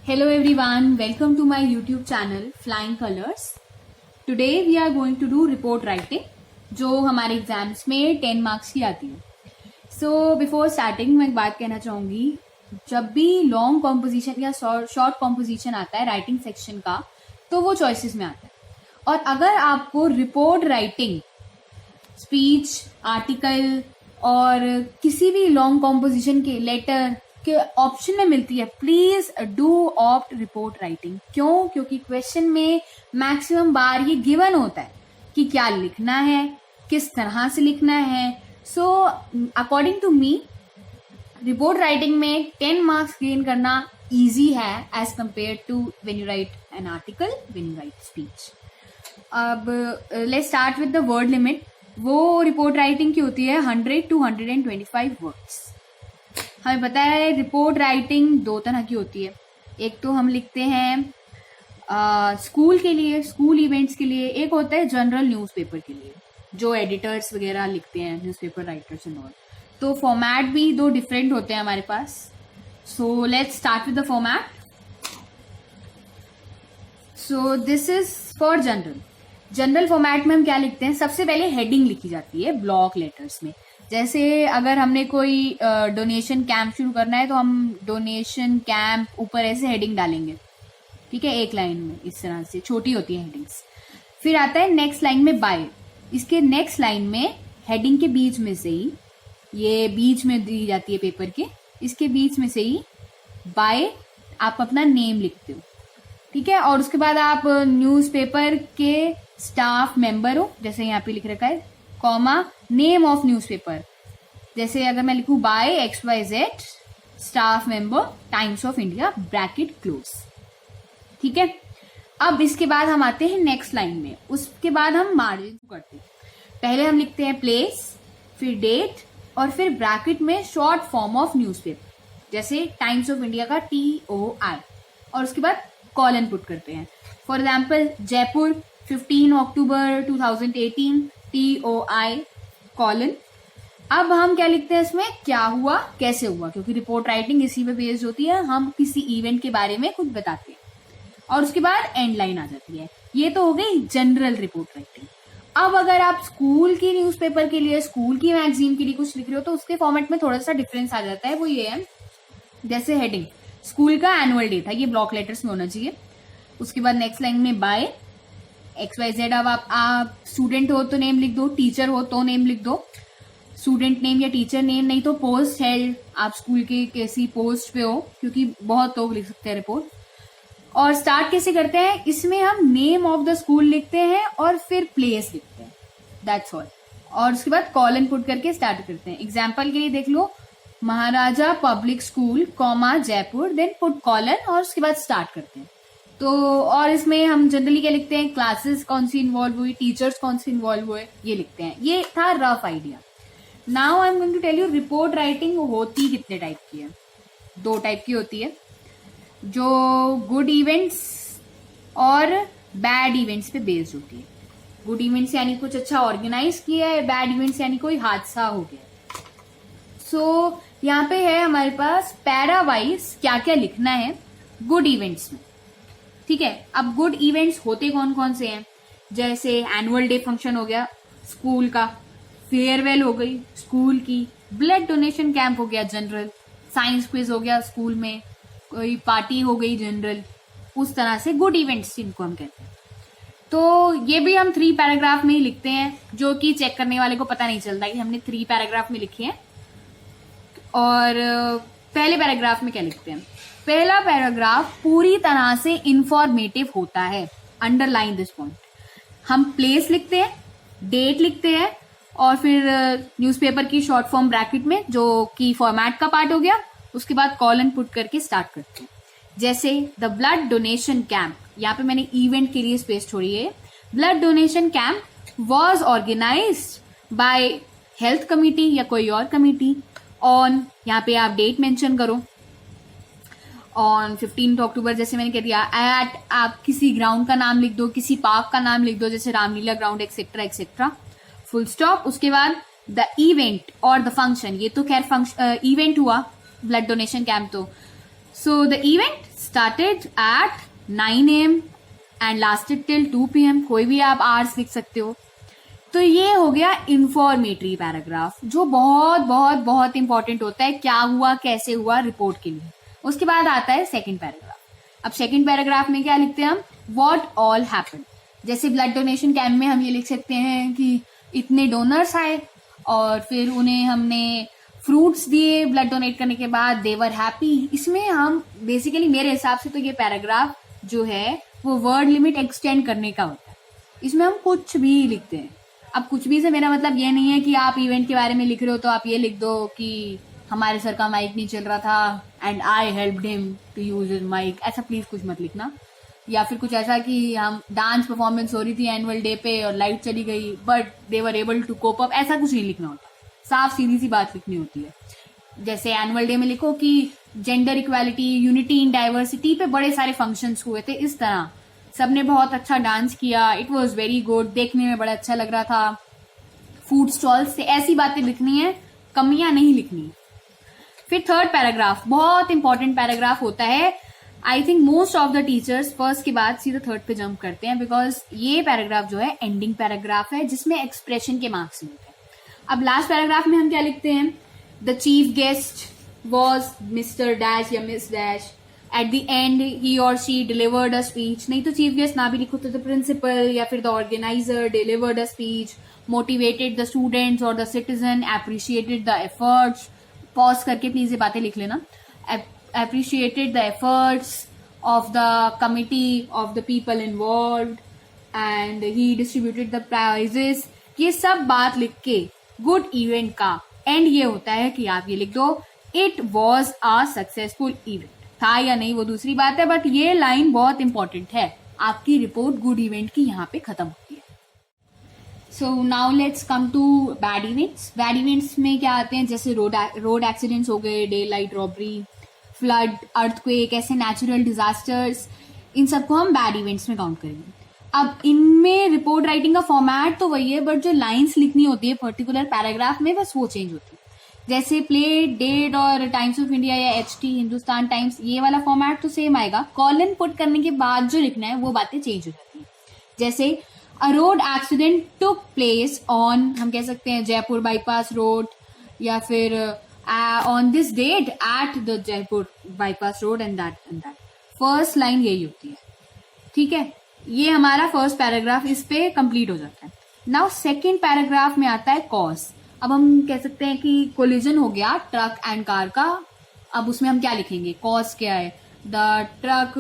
Hello everyone, welcome to my YouTube channel Flying Colors. Today we are going to do report writing जो हमारे exams में 10 marks की आती है. So before starting मैं एक बात कहना चाहूँगी, जब भी लॉन्ग कॉम्पोजिशन या शॉर्ट कॉम्पोजिशन आता है राइटिंग सेक्शन का तो वो चॉइसेस में आता है. और अगर आपको रिपोर्ट राइटिंग स्पीच आर्टिकल और किसी भी लॉन्ग कॉम्पोजिशन के लेटर के ऑप्शन में मिलती है, please do opt report writing. क्यों? क्योंकि क्वेश्चन में मैक्सिमम बार ये गिवन होता है कि क्या लिखना है, किस तरह से लिखना है. So according to me report writing में 10 मार्क्स गेन करना इजी है as compare to when you right an article, when you right speech. अब let's start with the word limit. वो रिपोर्ट राइटिंग की होती है 100 to 125 वर्ड्स. हमें पता है रिपोर्ट राइटिंग दो तरह की होती है. एक तो हम लिखते हैं स्कूल के लिए, स्कूल इवेंट्स के लिए. एक होता है जनरल न्यूज़पेपर के लिए, जो एडिटर्स वगैरह लिखते हैं, न्यूज़पेपर राइटर्स एंड ऑल. तो फॉर्मेट भी दो डिफरेंट होते हैं हमारे पास. So let's start with the format. So this is for general format में हम क्या लिखते हैं? सबसे पहले हेडिंग लिखी जाती है ब्लॉक लेटर्स में. जैसे अगर हमने कोई डोनेशन कैंप शुरू करना है तो हम डोनेशन कैंप ऊपर ऐसे हेडिंग डालेंगे, ठीक है, एक लाइन में. इस तरह से छोटी होती है हेडिंग्स. फिर आता है नेक्स्ट लाइन में बाय. इसके नेक्स्ट लाइन में हेडिंग के बीच में से ही, ये बीच में दी जाती है पेपर के, इसके बीच में से ही बाय आप अपना नेम लिखते हो, ठीक है. और उसके बाद आप न्यूज़पेपर के स्टाफ मेंबर हो, जैसे यहाँ पे लिख रखा है, कॉमा नेम ऑफ न्यूज़पेपर. जैसे अगर मैं लिखूं by XYZ staff member Times of India bracket close, ठीक है. अब इसके बाद हम आते हैं नेक्स्ट लाइन में. उसके बाद हम मार्जिन करते हैं. पहले हम लिखते हैं प्लेस, फिर डेट और फिर ब्रैकेट में शॉर्ट फॉर्म ऑफ न्यूज़पेपर, जैसे टाइम्स ऑफ इंडिया का TOI, और उसके बाद कॉलन पुट करते हैं. For example Jaipur 15 October 2018 TOI colon. अब हम क्या लिखते हैं इसमें? क्या हुआ, कैसे हुआ, क्योंकि रिपोर्ट राइटिंग इसी पे बेस्ड होती है. हम किसी इवेंट के बारे में कुछ बताते हैं और उसके बाद एंड लाइन आ जाती है. ये तो हो गई जनरल रिपोर्ट राइटिंग. अब अगर आप स्कूल की न्यूज़पेपर के लिए, स्कूल की मैगजीन के लिए कुछ लिख रहे हो तो उसके फॉर्मेट में थोड़ा सा डिफरेंस आ जाता है. वो ये है, जैसे हेडिंग स्कूल का एनुअल डे था, ये ब्लॉक लेटर्स में होना चाहिए. उसके बाद नेक्स्ट लाइन में बाय XYZ. अब आप स्टूडेंट हो तो नेम लिख दो, टीचर हो तो नेम लिख दो, स्टूडेंट नेम या टीचर नेम. नहीं तो पोस्ट हेल्ड, आप स्कूल के किसी पोस्ट पे हो, क्योंकि बहुत लोग लिख सकते हैं रिपोर्ट. और स्टार्ट कैसे करते हैं? इसमें हम नेम ऑफ द स्कूल लिखते हैं और फिर प्लेस लिखते हैं, दैट्स ऑल. और उसके बाद कॉलन पुट करके स्टार्ट करते हैं. एग्जाम्पल के लिए देख लो, महाराजा public school comma Jaipur, then put colon और उसके बाद स्टार्ट करते हैं. तो और इसमें हम जनरली क्या लिखते हैं? क्लासेस कौन सी इन्वॉल्व हुई, टीचर्स कौन सी इन्वॉल्व हुए, ये लिखते हैं. ये था rough idea. Now I am going to tell you report writing होती कितने टाइप की है. दो टाइप की होती है, जो गुड इवेंट्स और बैड इवेंट्स पे बेस्ड होती है. गुड इवेंट्स यानी कुछ अच्छा ऑर्गेनाइज किया है, बैड इवेंट्स यानी कोई हादसा हो गया. सो यहाँ पे है हमारे पास पैरा वाइज क्या क्या लिखना है गुड इवेंट्स में, ठीक है. अब गुड इवेंट्स होते कौन कौन से हैं? जैसे एनुअल डे फंक्शन हो गया स्कूल का, फेयरवेल हो गई स्कूल की, ब्लड डोनेशन कैंप हो गया जनरल, साइंस क्विज हो गया स्कूल में, कोई पार्टी हो गई जनरल. उस तरह से गुड इवेंट्स जिनको हम कहते हैं. तो ये भी हम 3 पैराग्राफ में ही लिखते हैं, जो कि चेक करने वाले को पता नहीं चलता कि हमने 3 पैराग्राफ में लिखे हैं. और पहले पैराग्राफ में क्या लिखते हैं? पहला पैराग्राफ पूरी तरह से इंफॉर्मेटिव होता है. Underline this point. हम प्लेस लिखते हैं, डेट लिखते हैं और फिर न्यूज़पेपर की शॉर्ट फॉर्म ब्रैकेट में, जो कि फॉर्मेट का पार्ट हो गया. उसके बाद कॉलन पुट करके स्टार्ट करते हैं. जैसे द ब्लड डोनेशन कैंप, यहाँ पे मैंने इवेंट के लिए स्पेस छोड़ी है. Blood donation camp was organised by health committee या कोई और कमिटी ऑन, यहाँ पे आप डेट मेंशन करो, ऑन 15 अक्टूबर, जैसे मैंने कह दिया. एट आप किसी ग्राउंड का नाम लिख दो, किसी पार्क का नाम लिख दो, जैसे Ramlila ground etcetera etcetera, full stop. उसके बाद द इवेंट और द फंक्शन, ये तो खैर इवेंट हुआ ब्लड डोनेशन कैंप, तो So the event started at 9 AM and lasted till 2 PM. कोई भी आप आवर्स लिख सकते हो. तो ये हो गया इंफॉर्मेटरी पैराग्राफ, जो बहुत बहुत बहुत इंपॉर्टेंट होता है, क्या हुआ कैसे हुआ रिपोर्ट के लिए. उसके बाद आता है सेकंड पैराग्राफ. अब सेकंड पैराग्राफ में क्या लिखते हैं हम, व्हाट ऑल हैपेंड. जैसे ब्लड डोनेशन कैंप में हम ये लिख सकते हैं कि इतने डोनर्स आए और फिर उन्हें हमने फ्रूट्स दिए ब्लड डोनेट करने के बाद, दे वर हैप्पी. इसमें हम बेसिकली मेरे हिसाब से तो ये पैराग्राफ जो है वो वर्ड लिमिट एक्सटेंड करने का होता है. इसमें हम कुछ भी लिखते हैं. अब कुछ भी से मेरा मतलब ये नहीं है कि आप इवेंट के बारे में लिख रहे हो तो आप ये लिख दो कि हमारे सर का माइक नहीं चल रहा था and I helped him to use his mic. ऐसा प्लीज कुछ मत लिखना. या फिर कुछ ऐसा कि हम डांस परफॉर्मेंस हो रही थी एनुअल डे पे और लाइट चली गई but they were able to cope up. ऐसा कुछ नहीं लिखना होता. साफ सीधी सी बात लिखनी होती है. जैसे एनुअल डे में लिखो कि gender equality, unity in diversity पे बड़े सारे फंक्शंस हुए थे. इस तरह सबने बहुत अच्छा डांस किया, इट वॉज वेरी गुड, देखने में बड़ा अच्छा लग रहा था. फूड स्टॉल्स से ऐसी बातें लिखनी है, कमियां नहीं लिखनी. फिर थर्ड पैराग्राफ बहुत इंपॉर्टेंट पैराग्राफ होता है. I think most of the teachers first के बाद सीधा थर्ड पे जंप करते हैं, बिकॉज ये पैराग्राफ जो है एंडिंग पैराग्राफ है जिसमें एक्सप्रेशन के मार्क्स मिलते हैं. अब लास्ट पैराग्राफ में हम क्या लिखते हैं, the chief guest was mister dash या miss dash. At the and he और शी डिलीवर्ड अ स्पीच. नहीं तो चीफ गेस्ट ना भी लिखो तो द प्रिंसिपल या फिर the organiser delivered a speech, motivated the students और the citizen, appreciated the efforts. Pause करके प्लीज ये बातें लिख लेना. appreciated the efforts of the committee of the people involved and he distributed the prizes. ये सब बात लिख के गुड इवेंट का एंड ये होता है कि आप ये लिख दो, it was a successful event. था या नहीं वो दूसरी बात है, बट ये लाइन बहुत इंपॉर्टेंट है. आपकी रिपोर्ट गुड इवेंट की यहाँ पे खत्म होती है. So now let's come to bad events. Bad events में क्या आते हैं, जैसे रोड एक्सीडेंट्स हो गए, daylight robbery, flood, earthquake, ऐसे नेचुरल डिजास्टर्स. इन सबको हम बैड इवेंट्स में काउंट करेंगे. अब इनमें रिपोर्ट राइटिंग का फॉर्मेट तो वही है, बट जो लाइंस लिखनी होती है पर्टिकुलर पैराग्राफ में बस वो चेंज होती है. जैसे प्ले डेट और टाइम्स ऑफ इंडिया या HT हिंदुस्तान टाइम्स, ये वाला फॉर्मेट तो सेम आएगा. कॉलन पुट करने के बाद जो लिखना है वो बातें चेंज हो जाती है. जैसे अ road accident took place on, हम कह सकते हैं जयपुर बाईपास रोड, या फिर on this date at the Jaipur bypass road and that. First line यही होती है. ठीक है, ये हमारा फर्स्ट पैराग्राफ इस पे कंप्लीट हो जाता है. नाउ सेकंड पैराग्राफ में आता है कॉज. अब हम कह सकते हैं कि कोलिजन हो गया ट्रक एंड कार का. अब उसमें हम क्या लिखेंगे, कॉज क्या है, the truck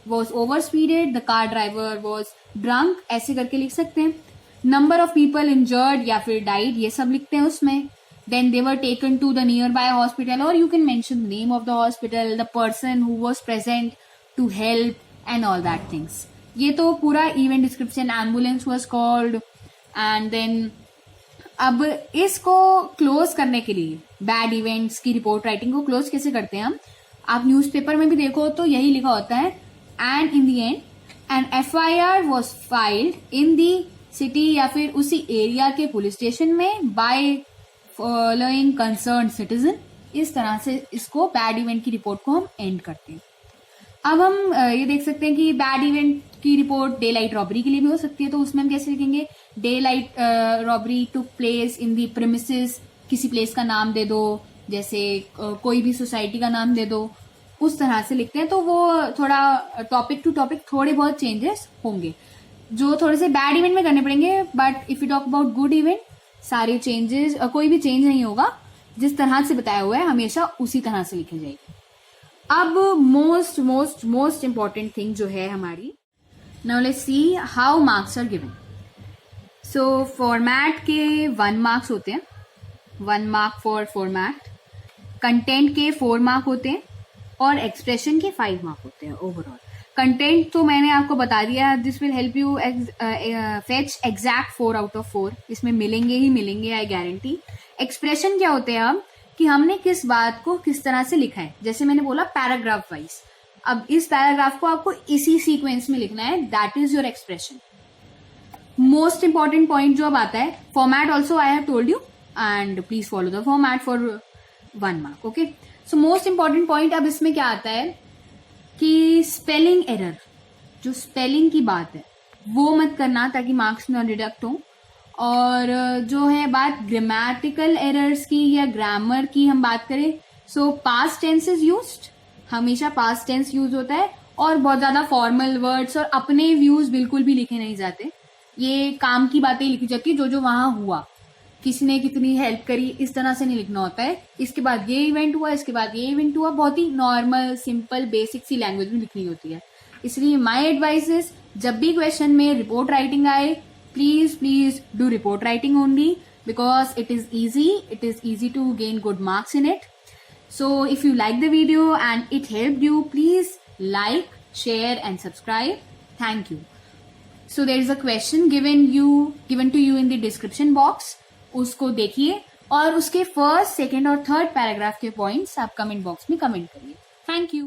was over speeded, the car driver was drunk, ऐसे करके लिख सकते हैं. नंबर ऑफ पीपल इंजर्ड या फिर डाइड, ये सब लिखते हैं उसमें. Then they were taken to the nearby hospital, or you can mention the name of the hospital, the person who was present to help and all that things. ये तो पूरा event description. Ambulance was called and then अब इसको close करने के लिए bad events की report writing को क्लोज कैसे करते हैं हम, आप न्यूज़पेपर में भी देखो तो यही लिखा होता है, and in the end an FIR was filed in the city या फिर उसी एरिया के पुलिस स्टेशन में by फॉलोइंग कंसर्न सिटीजन. इस तरह से इसको बैड इवेंट की रिपोर्ट को हम एंड करते हैं. अब हम ये देख सकते हैं कि बैड इवेंट की रिपोर्ट डे लाइट रॉबरी के लिए भी हो सकती है. तो उसमें हम कैसे लिखेंगे, day light robbery took place in the premises. किसी प्लेस का नाम दे दो, जैसे कोई भी सोसाइटी का नाम दे दो, उस तरह से लिखते हैं. तो वो थोड़ा टॉपिक टू टॉपिक थोड़े बहुत चेंजेस होंगे जो थोड़े से बैड इवेंट में करने पड़ेंगे. But if you talk about good event, सारे चेंजेस, कोई भी चेंज नहीं होगा. जिस तरह से बताया हुआ है हमेशा उसी तरह से लिखी जाएगी. अब most most most important thing जो है हमारी, now let's see how marks are given. So format के 1 मार्क्स होते हैं, 1 मार्क फॉर फॉर्मेट. कंटेंट के 4 मार्क होते हैं और एक्सप्रेशन के 5 मार्क होते हैं ओवरऑल. कंटेंट तो मैंने आपको बता दिया, this will help you fetch exact 4 out of 4. इसमें मिलेंगे ही मिलेंगे, आई गारंटी. एक्सप्रेशन क्या होते हैं हम, कि हमने किस बात को किस तरह से लिखा है. जैसे मैंने बोला पैराग्राफ वाइज. अब इस पैराग्राफ को आपको इसी सीक्वेंस में लिखना है, that is your expression. Most important point जो अब आता है, format also I have told you, and please follow the format for 1 mark. Okay, so most important point अब इसमें क्या आता है कि स्पेलिंग एरर, जो स्पेलिंग की बात है वो मत करना ताकि मार्क्स ना डिडक्ट हो। और जो है बात ग्रामेटिकल एरर्स की या ग्रामर की हम बात करें, so past tense is used, हमेशा पास्ट टेंस यूज होता है, और बहुत ज्यादा फॉर्मल वर्ड्स और अपने व्यूज बिल्कुल भी लिखे नहीं जाते। ये काम की बातें लिखी जाती है, जो वहां हुआ, किसी ने कितनी हेल्प करी, इस तरह से नहीं लिखना होता है। इसके बाद ये इवेंट हुआ, इसके बाद ये इवेंट हुआ, बहुत ही नॉर्मल सिंपल बेसिक सी लैंग्वेज में लिखनी होती है। इसलिए माय एडवाइस इज, जब भी क्वेश्चन में रिपोर्ट राइटिंग आए, please do report writing only, because it is easy to gain good marks in it. So if you like the video and it helped you, please like, share and subscribe. Thank you. So there is a question given to you in the description box. उसको देखिए और उसके first, second और third paragraph के points आप comment box में comment करिए। Thank you.